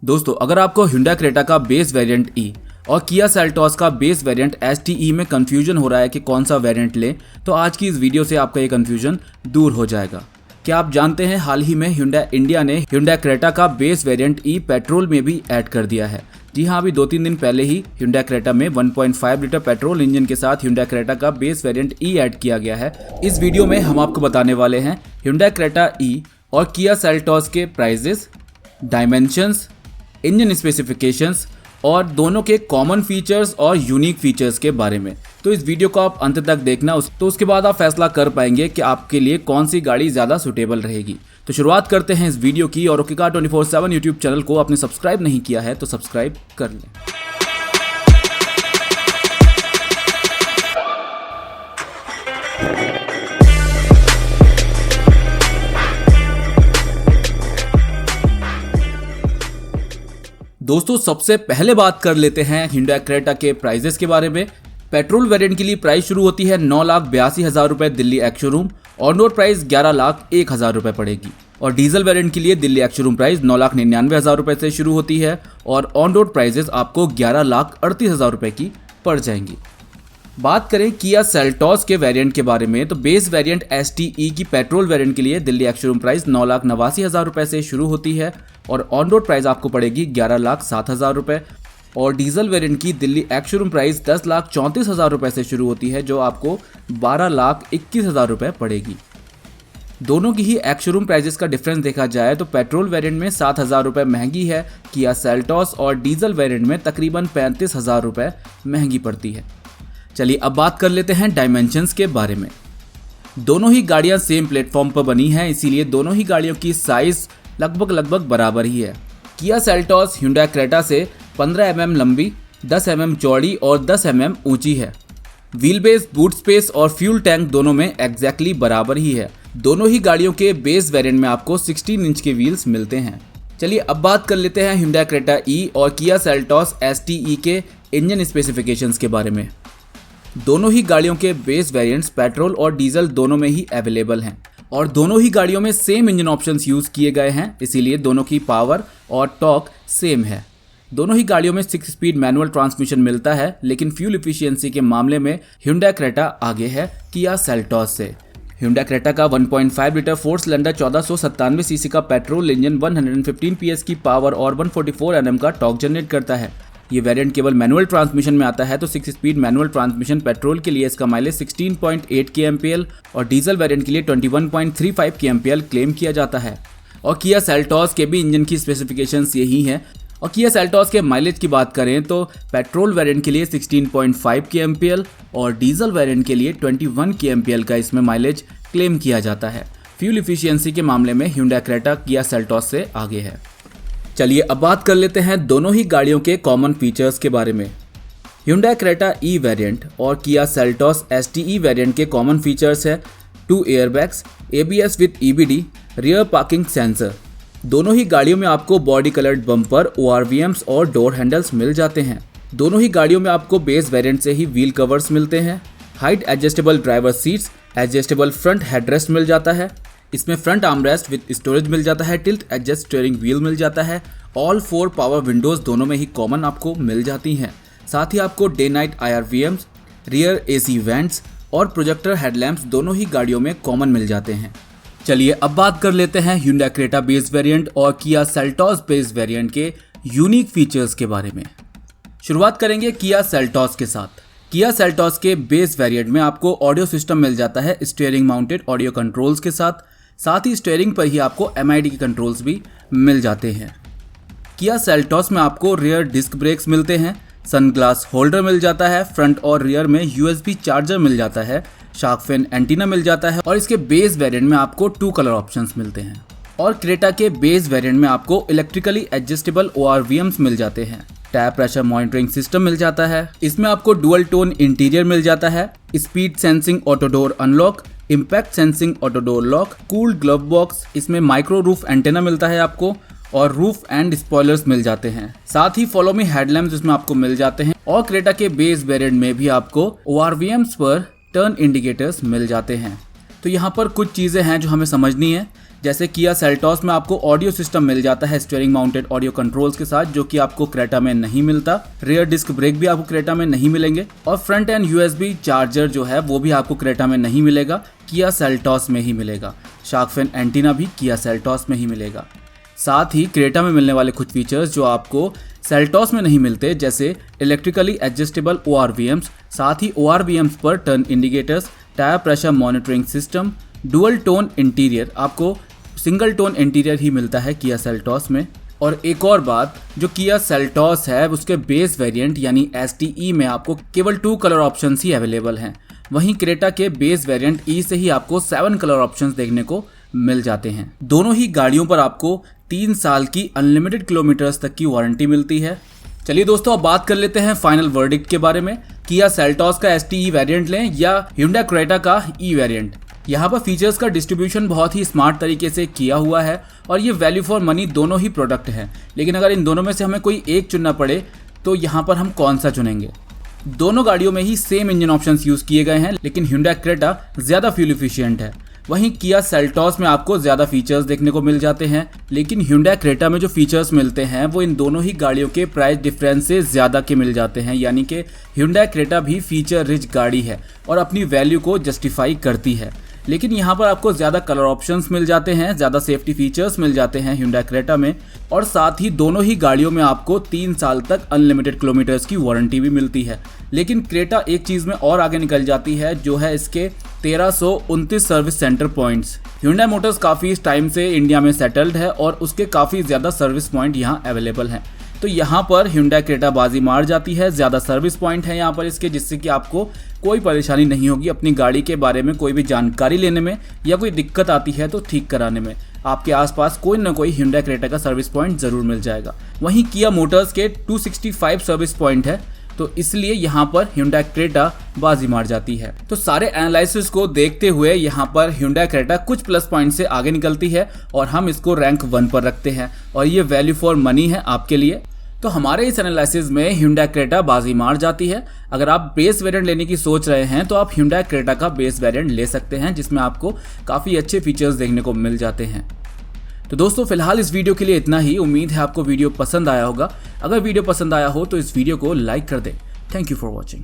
दोस्तों, अगर आपको Hyundai Creta का बेस वेरिएंट E और Kia Seltos का बेस वेरिएंट STE में कंफ्यूजन हो रहा है कि कौन सा वेरिएंट लें, तो आज की इस वीडियो से आपका ये कंफ्यूजन दूर हो जाएगा। क्या आप जानते हैं हाल ही में Hyundai इंडिया ने Hyundai Creta का बेस वेरिएंट E पेट्रोल में भी ऐड कर दिया है। जी हाँ, अभी 2-3 दिन पहले ही Hyundai Creta में 1.5 लीटर पेट्रोल इंजन के साथ Hyundai Creta का बेस वेरिएंट E ऐड किया गया है। इस वीडियो में हम आपको बताने वाले हैं Hyundai Creta E और Kia Seltos के प्राइजेस, डायमेंशंस, इंजन स्पेसिफिकेशंस और दोनों के कॉमन फीचर्स और यूनिक फीचर्स के बारे में। तो इस वीडियो को आप अंत तक देखना, तो उसके बाद आप फैसला कर पाएंगे कि आपके लिए कौन सी गाड़ी ज़्यादा सुटेबल रहेगी। तो शुरुआत करते हैं इस वीडियो की। और ओके कार 24/7 यूट्यूब चैनल को आपने सब्सक्राइब नहीं किया है तो सब्सक्राइब कर लें। दोस्तों, सबसे पहले बात कर लेते हैं Hyundai Creta के प्राइजेस के बारे में। पेट्रोल वेरिएंट के लिए प्राइस शुरू होती है 9,82,000 रुपये Delhi ex showroom, on road price 11,01,000 रुपये पड़ेगी। और डीजल वेरिएंट के लिए दिल्ली एक्स शोरूम प्राइस 9,99,000 रुपये से शुरू होती है और ऑन रोड प्राइजेस आपको 11,38,000 रुपये की पड़ जाएंगी। बात करें Kia Seltos के वेरिएंट के बारे में, तो बेस वेरिएंट STE की पेट्रोल वेरिएंट के लिए दिल्ली एक्स शोरूम प्राइस 9,89,000 रुपये से शुरू होती है और ऑन रोड प्राइस आपको पड़ेगी 11,07,000 रुपये। और डीजल वेरिएंट की दिल्ली एक्स शोरूम प्राइस 10,34,000 रुपये से शुरू होती है, जो आपको 12,21,000 रुपये पड़ेगी। दोनों की ही एक्स शोरूम प्राइजेस का डिफरेंस देखा जाए तो पेट्रोल वेरिएंट में 7,000 रुपये महंगी है Kia Seltos और डीजल वेरिएंट में तकरीबन 35,000 रुपये महंगी पड़ती है। चलिए अब बात कर लेते हैं डायमेंशंस के बारे में। दोनों ही गाड़ियां सेम प्लेटफॉर्म पर बनी हैं, इसीलिए दोनों ही गाड़ियों की साइज लगभग बराबर ही है। Kia Seltos Hyundai Creta से 15 mm लंबी, 10 mm चौड़ी और 10 mm ऊंची है। व्हील बेस, बूट स्पेस और फ्यूल टैंक दोनों में एग्जैक्टली बराबर ही है। दोनों ही गाड़ियों के बेस वेरिएंट में आपको 16 इंच के व्हील्स मिलते हैं। चलिए अब बात कर लेते हैं Hyundai Creta E और Kia Seltos STE के इंजन स्पेसिफिकेशंस के बारे में। दोनों ही गाड़ियों के बेस वेरिएंट्स पेट्रोल और डीजल दोनों में ही अवेलेबल हैं और दोनों ही गाड़ियों में सेम इंजन ऑप्शंस यूज़ किए गए हैं, इसीलिए दोनों की पावर और टॉर्क सेम है। दोनों ही गाड़ियों में 6 स्पीड मैनुअल ट्रांसमिशन मिलता है, लेकिन फ्यूल एफिशिएंसी के मामले में Hyundai Creta आगे है Kia Seltos से। Hyundai Creta का 1.5 लीटर 4 सिलेंडर 1497 सीसी का पेट्रोल इंजन 115 PS की पावर और 144 Nm का टॉर्क जनरेट करता है। ये वेरिएंट केवल मैनुअल ट्रांसमिशन में आता है, तो 6 स्पीड मैनुअल ट्रांसमिशन पेट्रोल के लिए इसका माइलेज 16.8 kmpl और डीजल वेरिएंट के लिए 21.35 kmpl क्लेम किया जाता है। और Kia Seltos के भी इंजन की स्पेसिफिकेशंस यही हैं। और Kia Seltos के माइलेज की बात करें तो पेट्रोल वेरिएंट के लिए 16.5 kmpl और डीजल वेरिएंट के लिए 21 kmpl का इसमें माइलेज क्लेम किया जाता है। फ्यूल एफिशिएंसी के मामले में Hyundai Creta Kia Seltos से आगे है। चलिए अब बात कर लेते हैं दोनों ही गाड़ियों के कॉमन फीचर्स के बारे में। Hyundai Creta E वेरिएंट और Kia Seltos STE वेरिएंट के कॉमन फीचर्स है 2 airbags, ABS with EBD, rear parking sensor. दोनों ही गाड़ियों में आपको बॉडी कलर्ड बम्पर, ORVMs और डोर हैंडल्स मिल जाते हैं। दोनों ही गाड़ियों में आपको बेस वेरिएंट से ही व्हील कवर्स मिलते हैं। Height adjustable driver seats, adjustable front headrest मिल जाता है। इसमें फ्रंट आर्मरेस्ट विद स्टोरेज मिल जाता है। टिल्ट एडजस्ट स्टीयरिंग व्हील मिल जाता है। ऑल 4 पावर विंडोज दोनों में ही कॉमन आपको मिल जाती हैं। साथ ही आपको day night IRVMs, rear AC vents और प्रोजेक्टर हेडलैम्प्स दोनों ही गाड़ियों में कॉमन मिल जाते हैं। चलिए अब बात कर लेते हैं Hyundai Creta बेस वेरिएंट और Kia Seltos बेस वेरिएंट के यूनिक फीचर्स के बारे में। शुरुआत करेंगे Kia Seltos के साथ। Kia Seltos के बेस वेरिएंट में आपको ऑडियो सिस्टम मिल जाता है स्टीयरिंग माउंटेड ऑडियो कंट्रोल्स के साथ ही स्टीयरिंग पर ही आपको MID के कंट्रोल्स भी मिल जाते हैं। Kia Seltos में आपको रियर डिस्क ब्रेक्स मिलते हैं, सनग्लास होल्डर मिल जाता है, फ्रंट और रियर में USB चार्जर मिल जाता है, शार्क फिन एंटीना मिल जाता है और इसके बेस वेरिएंट में आपको 2 कलर ऑप्शंस मिलते हैं। और Creta के बेस वेरिएंट में आपको इलेक्ट्रिकली एडजस्टेबल ORVMs मिल जाते हैं, टायर प्रेशर मॉनिटरिंग सिस्टम मिल जाता है। इसमें आपको डुअल टोन इंटीरियर मिल जाता है, speed sensing auto door unlock, impact sensing auto door lock, cooled glove box, इसमें माइक्रो रूफ एंटेना मिलता है आपको और रूफ एंड स्पॉयलर्स मिल जाते हैं। साथ ही फॉलो मी हेडलैम्प्स इसमें आपको मिल जाते हैं। और Creta के बेस वेरिएंट में भी आपको ORVMs पर टर्न इंडिकेटर्स मिल जाते हैं। तो यहाँ पर कुछ चीज़ें हैं जो हमें समझनी है। जैसे किया सेल्टॉस में आपको ऑडियो सिस्टम मिल जाता है स्टीयरिंग माउंटेड ऑडियो कंट्रोल्स के साथ, जो कि आपको क्रेटा में नहीं मिलता। रियर डिस्क ब्रेक भी आपको क्रेटा में नहीं मिलेंगे और फ्रंट एंड यूएसबी चार्जर जो है वो भी आपको क्रेटा में नहीं मिलेगा, किया सेल्टॉस में ही मिलेगा। शार्क फिन एंटीना भी किया सेल्टॉस में ही मिलेगा। साथ ही क्रेटा में मिलने वाले कुछ फीचर्स जो आपको सेल्टॉस में नहीं मिलते, जैसे इलेक्ट्रिकली एडजस्टेबल ORVMs, साथ ही ORVMs पर turn indicators, tyre pressure monitoring system, dual tone interior, आपको सिंगल टोन इंटीरियर ही मिलता है किया सेल्टॉस में। और एक और बात, जो किया सेल्टॉस है उसके बेस वेरिएंट यानी STE में आपको केवल 2 कलर ऑप्शंस ही अवेलेबल हैं। वहीं क्रेटा के बेस वेरिएंट E से ही आपको 7 कलर ऑप्शंस देखने को मिल जाते हैं। दोनों ही गाड़ियों पर आपको 3 साल की अनलिमिटेड किलोमीटर्स तक की वारंटी मिलती है। चलिए दोस्तों, अब बात कर लेते हैं फाइनल वर्डिक्ट के बारे में। किया सेल्टॉस का STE वेरिएंट लें या Hyundai क्रेटा का E वेरिएंट। यहाँ पर फीचर्स का डिस्ट्रीब्यूशन बहुत ही स्मार्ट तरीके से किया हुआ है और ये वैल्यू फॉर मनी दोनों ही प्रोडक्ट हैं। लेकिन अगर इन दोनों में से हमें कोई एक चुनना पड़े तो यहाँ पर हम कौन सा चुनेंगे? दोनों गाड़ियों में ही सेम इंजन ऑप्शंस यूज किए गए हैं, लेकिन Hyundai क्रेटा ज़्यादा फ्यूल इफिशिएंट है। वहीं किया सेल्टॉस में आपको ज़्यादा फीचर्स देखने को मिल जाते हैं, लेकिन Hyundai क्रेटा में जो फीचर्स मिलते हैं वो इन दोनों ही गाड़ियों के प्राइस डिफरेंस से ज़्यादा के मिल जाते हैं। यानी कि Hyundai क्रेटा भी फीचर रिच गाड़ी है और अपनी वैल्यू को जस्टिफाई करती है, लेकिन यहाँ पर आपको ज़्यादा कलर ऑप्शंस मिल जाते हैं, ज़्यादा सेफ्टी फीचर्स मिल जाते हैं Hyundai क्रेटा में, और साथ ही दोनों ही गाड़ियों में आपको 3 साल तक अनलिमिटेड किलोमीटर्स की वारंटी भी मिलती है। लेकिन क्रेटा एक चीज़ में और आगे निकल जाती है, जो है इसके 1329 service centre points. Hyundai Motors काफ़ी इस टाइम से इंडिया में सेटल्ड है और उसके काफ़ी ज़्यादा सर्विस पॉइंट यहाँ अवेलेबल हैं। तो यहाँ पर Hyundai क्रेटा बाजी मार जाती है, ज़्यादा सर्विस पॉइंट है यहाँ पर इसके, जिससे कि आपको कोई परेशानी नहीं होगी अपनी गाड़ी के बारे में कोई भी जानकारी लेने में, या कोई दिक्कत आती है तो ठीक कराने में। आपके आसपास कोई ना कोई Hyundai क्रेटा का सर्विस पॉइंट ज़रूर मिल जाएगा। वहीं किया मोटर्स के 265 सर्विस पॉइंट है, तो इसलिए यहाँ पर Hyundai क्रेटा बाजी मार जाती है। तो सारे एनालिसिस को देखते हुए यहाँ पर Hyundai क्रेटा कुछ प्लस पॉइंट से आगे निकलती है और हम इसको रैंक 1 पर रखते हैं, और ये वैल्यू फॉर मनी है आपके लिए। तो हमारे इस एनालिसिस में Hyundai क्रेटा बाजी मार जाती है। अगर आप बेस वेरिएंट लेने की सोच रहे हैं तो आप Hyundai क्रेटा का बेस वेरिएंट ले सकते हैं, जिसमें आपको काफ़ी अच्छे फीचर्स देखने को मिल जाते हैं। तो दोस्तों, फिलहाल इस वीडियो के लिए इतना ही। उम्मीद है आपको वीडियो पसंद आया होगा। अगर वीडियो पसंद आया हो तो इस वीडियो को लाइक कर दें। Thank you for watching.